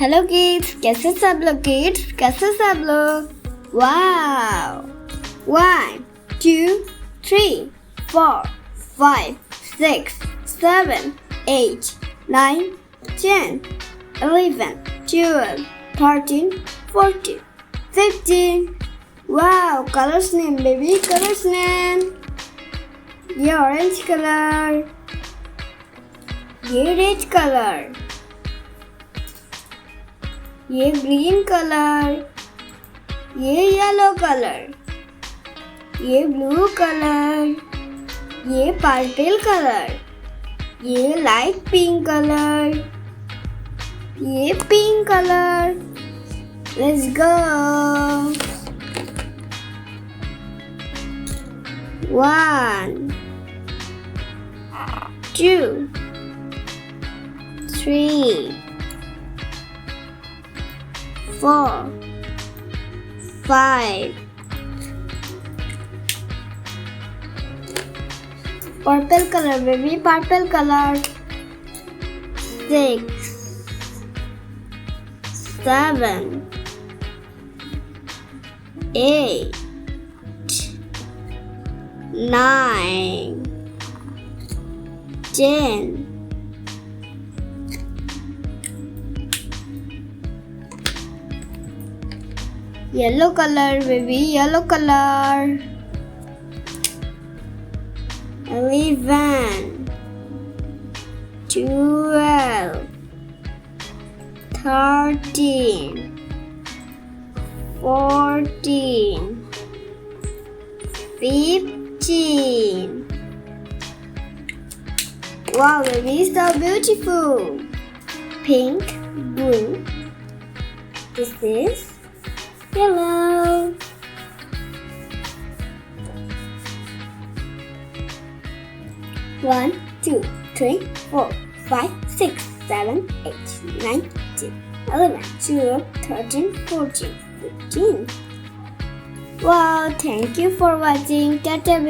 Hello kids, कैसे सब लोग किड्स? कैसे सब लोग? Wow! 1 2 3 4 5 6 7 8 9 10 11 12 13 14 15 Wow! Colors name baby, colors name. ये orange color, ये red color, ये green color, ये yellow color, ये blue color, ये purple color, ये light pink color, ये pink color. Let's go. 1 2 3 4 5 Purple color baby, purple color. 6 7 8 9 10 Yellow color baby, yellow color. 11 12 13 14 15 Wow baby, so beautiful. Pink, blue. This is yellow. One, 2, 3, 4, 5, 6, 7, 8, 9, 10, 11, 12, 13, 14, 15. Wow, thank you for watching. Tata.